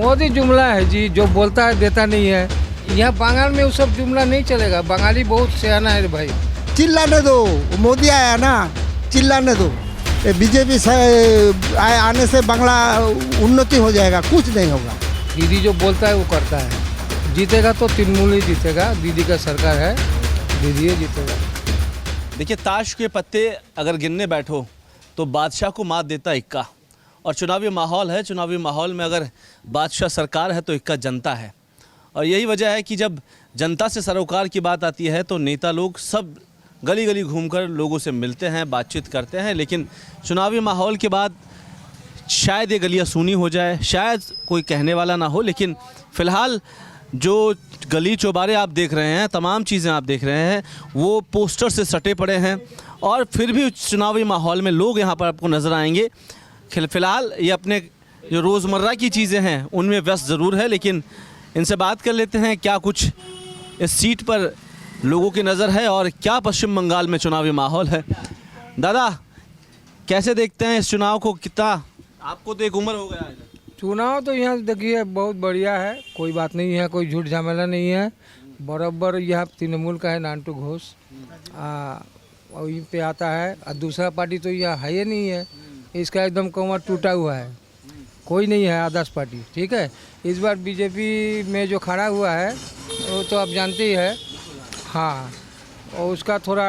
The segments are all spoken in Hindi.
मोदी जुमला है जी, जो बोलता है देता नहीं है। यहाँ बंगाल में वो सब जुमला नहीं चलेगा। बंगाली बहुत सियाना है भाई। चिल्लाने दो, मोदी आया ना, चिल्लाने दो। बीजेपी से आने से बांग्ला उन्नति हो जाएगा, कुछ नहीं होगा। दीदी जो बोलता है वो करता है। जीतेगा तो तृणमूल ही जीतेगा। दीदी का सरकार है, दीदी ही जीतेगा। देखिए, ताश के पत्ते अगर गिनने बैठो तो बादशाह को मात देता इक्का। और चुनावी माहौल है, चुनावी माहौल में अगर बादशाह सरकार है तो इक्का जनता है। और यही वजह है कि जब जनता से सरोकार की बात आती है तो नेता लोग सब गली गली घूमकर लोगों से मिलते हैं, बातचीत करते हैं। लेकिन चुनावी माहौल के बाद शायद ये गलियां सूनी हो जाए, शायद कोई कहने वाला ना हो। लेकिन फ़िलहाल जो गली चौबारे आप देख रहे हैं, तमाम चीज़ें आप देख रहे हैं, वो पोस्टर से सटे पड़े हैं। और फिर भी चुनावी माहौल में लोग यहाँ पर आपको नज़र आएंगे। फ़िलहाल ये अपने जो रोज़मर्रा की चीज़ें हैं उनमें व्यस्त ज़रूर है। लेकिन इनसे बात कर लेते हैं क्या कुछ इस सीट पर लोगों की नज़र है और क्या पश्चिम बंगाल में चुनावी माहौल है। दादा, कैसे देखते हैं इस चुनाव को? कितना आपको तो एक उम्र हो गया है। चुनाव तो यहाँ देखिए बहुत बढ़िया है, कोई बात नहीं है, कोई झूठ झमेला नहीं है। बराबर यहाँ तृणमूल का है, नानटू घोष वहीं पे आता है। और दूसरा पार्टी तो यहाँ है ही नहीं है, इसका एकदम कमर टूटा हुआ है, कोई नहीं है आदर्श पार्टी। ठीक है, इस बार बीजेपी में जो खड़ा हुआ है वो तो आप जानते ही है। हाँ, और उसका थोड़ा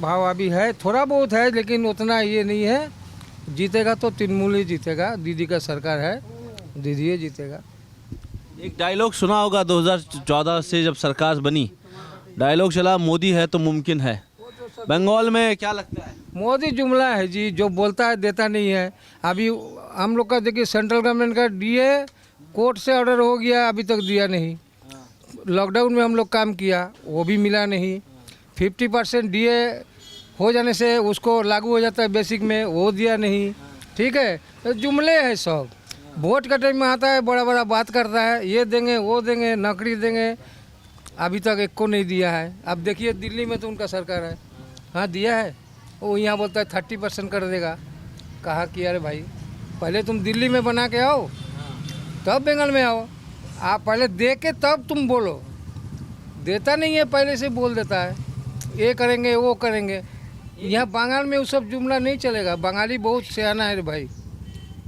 भाव अभी है, थोड़ा बहुत है, लेकिन उतना ये नहीं है। जीतेगा तो तृणमूल ही जीतेगा। दीदी का सरकार है, दीदी ही जीतेगा। एक डायलॉग सुना होगा 2014 से जब सरकार बनी, डायलॉग चला मोदी है तो मुमकिन है। बंगाल में क्या लगता है? मोदी जुमला है जी, जो बोलता है देता नहीं है। अभी हम लोग का देखिए, सेंट्रल गवर्नमेंट का डीए कोर्ट से ऑर्डर हो गया, अभी तक दिया नहीं। लॉकडाउन में हम लोग काम किया, वो भी मिला नहीं। 50% डीए हो जाने से उसको लागू हो जाता है बेसिक में, वो दिया नहीं। ठीक है, तो जुमले हैं सब। वोट का टाइम में आता है, बड़ा बड़ा बात करता है, ये देंगे वो देंगे, नौकरी देंगे, अभी तक एक को नहीं दिया है। अब देखिए दिल्ली में तो उनका सरकार है, हाँ दिया है। वो यहाँ बोलता है 30% कर देगा। कहा कि अरे भाई, पहले तुम दिल्ली में बना के आओ, तब बंगाल में आओ। आप पहले दे के तब तुम बोलो। देता नहीं है, पहले से बोल देता है ये करेंगे वो करेंगे। यहाँ बंगाल में वो सब जुमला नहीं चलेगा। बंगाली बहुत सियाना है भाई,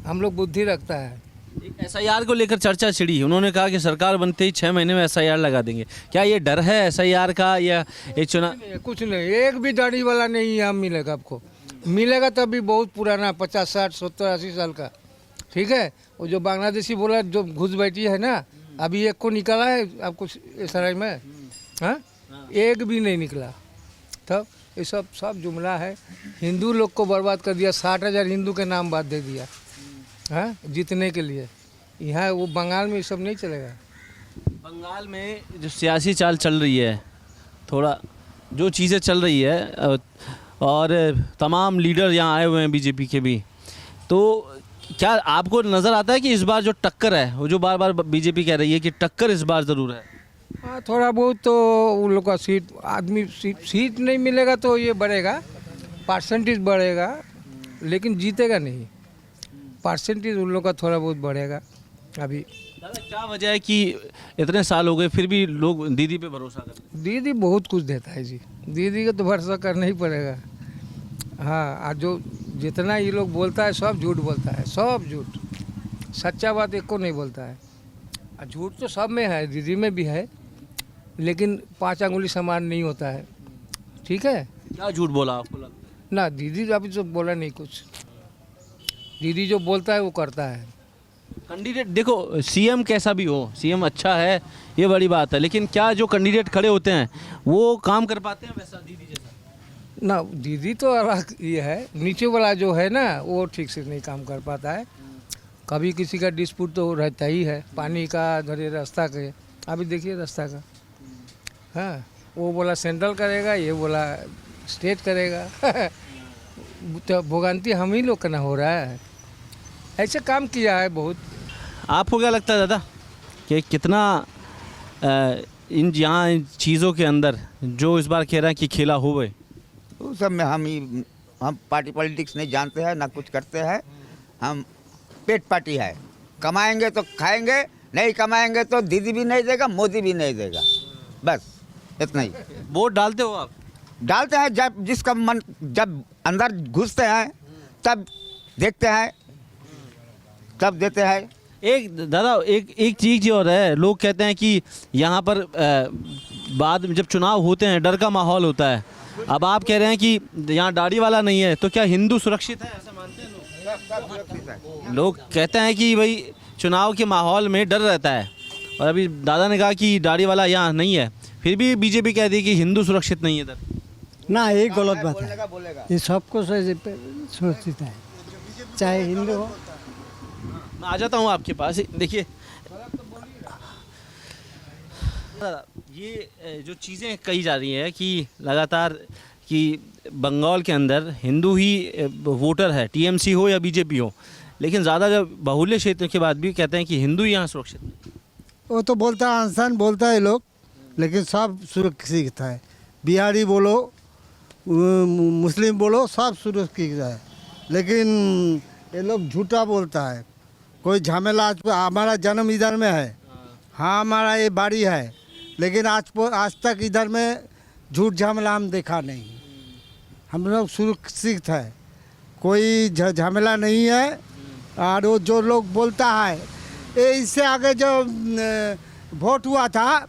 हम लोग बुद्धि रखता है। एसआईआर को लेकर चर्चा छिड़ी, उन्होंने कहा कि सरकार बनते ही 6 महीने में एसआईआर लगा देंगे। क्या ये डर है एसआईआर का या ये चुनाव? कुछ नहीं, एक भी दाढ़ी वाला नहीं यहाँ मिलेगा आपको। मिलेगा तब भी बहुत पुराना, 50 60 70 80 साल का। ठीक है, वो जो बांग्लादेशी बोला जो घुस बैठी है ना, अभी एक को निकाला है आपको सराय में, हाँ एक भी नहीं निकला। तब ये सब जुमला है। हिंदू लोग को बर्बाद कर दिया, 60,000 हिंदू के नाम बात दे दिया, हाँ जीतने के लिए। यहाँ वो बंगाल में ये सब नहीं चलेगा। बंगाल में जो सियासी चाल चल रही है, थोड़ा जो चीज़ें चल रही है, और तमाम लीडर यहाँ आए हुए हैं बीजेपी के भी, तो क्या आपको नज़र आता है कि इस बार जो टक्कर है, वो जो बार बार बीजेपी कह रही है कि टक्कर इस बार ज़रूर है? हाँ, थोड़ा बहुत तो उन लोग का सीट नहीं मिलेगा तो ये बढ़ेगा, परसेंटेज बढ़ेगा, लेकिन जीतेगा नहीं। परसेंटेज उन लोग का थोड़ा बहुत बढ़ेगा अभी। दादा, क्या वजह है कि इतने साल हो गए फिर भी लोग दीदी पे भरोसा करते हैं? दीदी बहुत कुछ देता है जी, दीदी को तो भरोसा करना ही पड़ेगा। हाँ, और जो जितना ये लोग बोलता है सब झूठ बोलता है, सब झूठ, सच्चा बात एक को नहीं बोलता है। और झूठ तो सब में है, दीदी में भी है, लेकिन 5 अंगुली समान नहीं होता है। ठीक है, क्या झूठ बोला आपको लगता है? ना दीदी अभी तो बोला नहीं कुछ। दीदी जो बोलता है वो करता है। कैंडिडेट देखो, सीएम कैसा भी हो, सीएम अच्छा है ये बड़ी बात है, लेकिन क्या जो कैंडिडेट खड़े होते हैं वो काम कर पाते हैं वैसा दीदी जैसा? ना, दीदी तो अलग ये है, नीचे वाला जो है ना वो ठीक से नहीं काम कर पाता है। कभी किसी का डिस्प्यूट तो रहता ही है, पानी का, धरे रास्ता के। अभी देखिए रास्ता का, हाँ वो बोला सेंट्रल करेगा, ये बोला स्टेट करेगा। तो भोगांती हम ही लोग का ना हो रहा है, ऐसे काम किया है बहुत। आपको क्या लगता है दादा कि कितना इन यहाँ इन चीज़ों के अंदर जो इस बार कह रहे हैं कि खेला हो गए, उस सब में हम पार्टी पॉलिटिक्स नहीं जानते हैं, ना कुछ करते हैं। हम पेट पार्टी है, कमाएंगे तो खाएंगे, नहीं कमाएंगे तो दीदी भी नहीं देगा, मोदी भी नहीं देगा, बस इतना ही। वोट डालते हो आप? डालते हैं जब जिसका मन, जब अंदर घुसते हैं तब देखते हैं, तब देते हैं। एक दादा एक चीज़ और है, लोग कहते हैं कि यहाँ पर बाद में जब चुनाव होते हैं डर का माहौल होता है। अब आप कह रहे हैं कि यहाँ दाढ़ी वाला नहीं है, तो क्या हिंदू सुरक्षित है, ऐसा मानते हैं लोग? लोग कहते हैं कि भाई चुनाव के माहौल में डर रहता है, और अभी दादा ने कहा कि दाढ़ी वाला यहाँ नहीं है, फिर भी बीजेपी कह दी कि हिंदू सुरक्षित नहीं है इधर। ना, ये गलत बात है। ये सबको सुरक्षित है, चाहे हिंदू हो। मैं आ जाता हूँ आपके पास। देखिए ये जो चीज़ें कही जा रही है कि लगातार कि बंगाल के अंदर हिंदू ही वोटर है, टीएमसी हो या बीजेपी हो, लेकिन ज़्यादा जब बाहुल्य क्षेत्र के बाद भी कहते हैं कि हिंदू ही यहाँ सुरक्षित नहीं। वो तो बोलता है, इंसान बोलता है लोग, लेकिन सब सुरक्षित है। बिहारी बोलो, मुस्लिम बोलो, सब सुरक्षित है। लेकिन ये लोग झूठा बोलता है। कोई झमेला, हमारा जन्म इधर में है, हाँ हमारा ये बाड़ी है, लेकिन आज तक इधर में झूठ झमेला हम देखा नहीं। हम लोग सुरक्षित है, कोई झमेला नहीं है। और वो जो लोग बोलता है, ये इससे आगे जो वोट हुआ था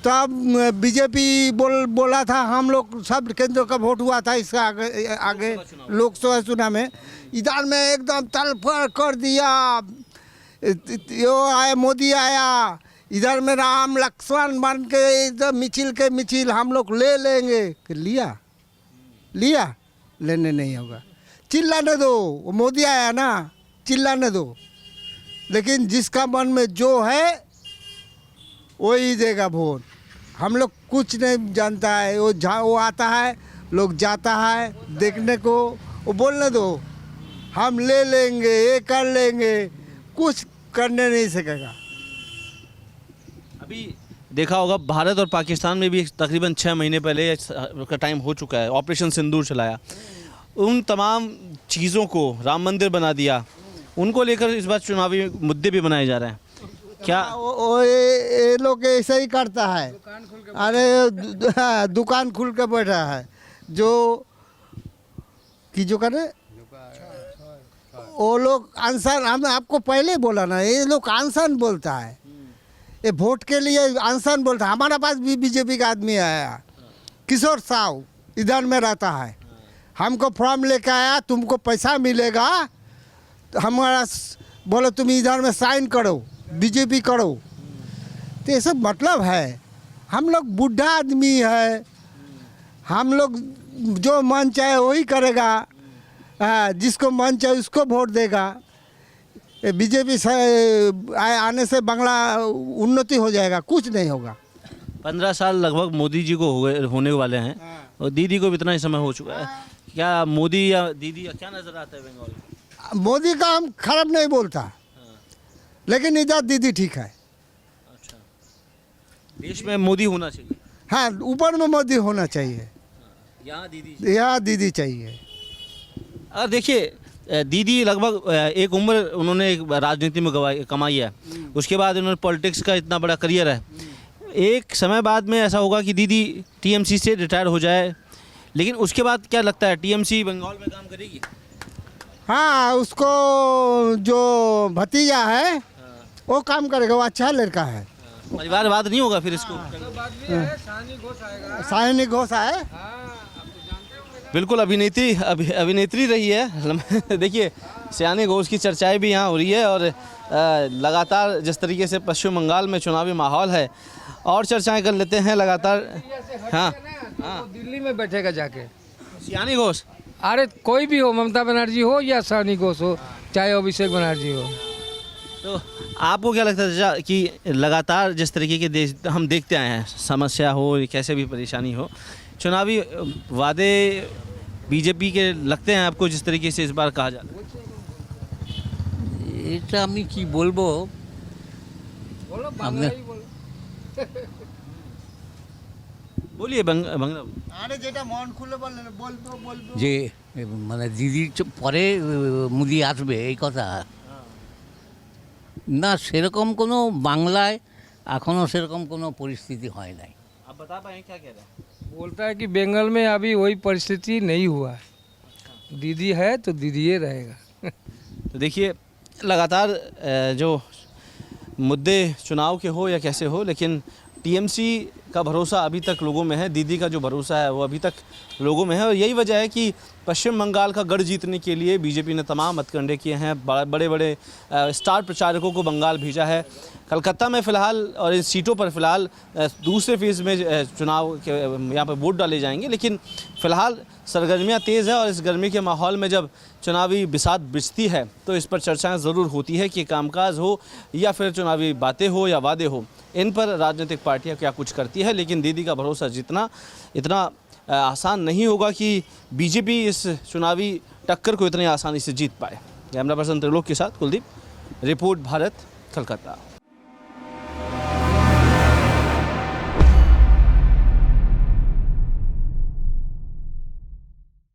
तब बीजेपी बोला था, हम लोग सब केंद्र का वोट हुआ था, इसका आगे लोकसभा चुनाव में इधर में एकदम तलफर कर दिया। यो आया, मोदी आया, इधर में राम लक्ष्मण बन के एकदम मिचिल हम लोग ले लेंगे। लिया लेने नहीं होगा, चिल्लाने दो। मोदी आया ना, चिल्लाने दो, लेकिन जिसका मन में जो है वही देगा वोट। हम लोग कुछ नहीं जानता है, वो आता है, लोग जाता है देखने को, वो बोलने दो, हम ले लेंगे, ये कर लेंगे, कुछ करने नहीं सकेगा। अभी देखा होगा भारत और पाकिस्तान में भी तकरीबन 6 महीने पहले का टाइम हो चुका है, ऑपरेशन सिंदूर चलाया। उन तमाम चीज़ों को राम मंदिर बना दिया, उनको लेकर इस बार चुनावी मुद्दे भी बनाए जा रहे हैं। क्या ये लोग ऐसा ही करता है? अरे दुकान खुल के बैठा है, जो करे वो लोग आंसर, हम आपको पहले बोला ना, ये लोग आंसर बोलता है, ये वोट के लिए आंसर बोलता है। हमारे पास भी बीजेपी का आदमी आया, किशोर साहू, इधर में रहता है, हमको फॉर्म लेके आया, तुमको पैसा मिलेगा, हमारा बोलो तुम इधर में साइन करो, बीजेपी करो। तो ये सब मतलब है, हम लोग बूढ़ा आदमी है, हम लोग जो मन चाहे वही करेगा, जिसको मन चाहे उसको वोट देगा। बीजेपी से आने से बांग्ला उन्नति हो जाएगा, कुछ नहीं होगा। 15 साल लगभग मोदी जी को होने वाले हैं, और दीदी को भी इतना ही समय हो चुका है। क्या मोदी या दीदी या क्या नज़र आता है बंगाल में? मोदी का हम खराब नहीं बोलता, लेकिन इधर दीदी ठीक है। अच्छा, देश में मोदी होना चाहिए। हाँ, ऊपर में मोदी होना चाहिए, यहाँ दीदी चाहिए। और देखिए दीदी लगभग एक उम्र उन्होंने एक राजनीति में कमाई है, उसके बाद उन्होंने पॉलिटिक्स का इतना बड़ा करियर है। एक समय बाद में ऐसा होगा कि दीदी टीएमसी से रिटायर हो जाए, लेकिन उसके बाद क्या लगता है टीएमसी बंगाल में काम करेगी? हाँ, उसको जो भतीजा है वो काम करेगा, वो अच्छा लड़का है। परिवारवाद नहीं होगा फिर इसको? साइनी घोष है, बिल्कुल अभिनेत्री रही है। देखिए सयानी घोष की चर्चाएं भी यहाँ हो रही है, और लगातार जिस तरीके से पश्चिम बंगाल में चुनावी माहौल है, और चर्चाएं कर लेते हैं लगातार। हाँ, दिल्ली में बैठेगा जाके सयानी घोष। अरे कोई भी हो, ममता बनर्जी हो या सयानी घोष हो, चाहे अभिषेक बनर्जी हो। तो आपको क्या लगता है कि लगातार जिस तरीके के देश हम देखते आए हैं, समस्या हो कैसे भी परेशानी हो, चुनावी वादे बीजेपी के लगते हैं आपको जिस तरीके से इस बार कहा जाता है? এটা আমি কি বলবো, बोलिए बांग्ला। আরে যেটা মন খুলে বললেন বলবো যে মানে দিদির পরে মুদি আসবে এই কথা না সেরকম কোনো বাংলায় এখনও সেরকম কোনো পরিস্থিতি হয় নাই। आप बता पाएँ क्या कह रहे हैं? बोलता है कि बंगाल में अभी वही परिस्थिति नहीं हुआ है, दीदी है तो दीदी ही रहेगा। तो देखिए लगातार जो मुद्दे चुनाव के हो या कैसे हो, लेकिन टीएमसी का भरोसा अभी तक लोगों में है, दीदी का जो भरोसा है वो अभी तक लोगों में है। और यही वजह है कि पश्चिम बंगाल का गढ़ जीतने के लिए बीजेपी ने तमाम हथकंडे किए हैं, बड़े बड़े स्टार प्रचारकों को बंगाल भेजा है। कलकत्ता में फ़िलहाल और इन सीटों पर फ़िलहाल दूसरे फेज़ में चुनाव के यहाँ पर वोट डाले जाएंगे, लेकिन फ़िलहाल सरगर्मियाँ तेज़ है और इस गर्मी के माहौल में जब चुनावी बिसात बिछती है तो इस पर चर्चाएं ज़रूर होती है कि कामकाज हो या फिर चुनावी बातें हो या वादे हो, इन पर राजनीतिक पार्टियां क्या कुछ करती है। लेकिन दीदी का भरोसा जितना इतना आसान नहीं होगा कि बीजेपी इस चुनावी टक्कर को इतनी आसानी से जीत पाए। कैमरा पर्सन त्रिलोक के साथ कुलदीप, रिपोर्ट भारत, कलकत्ता।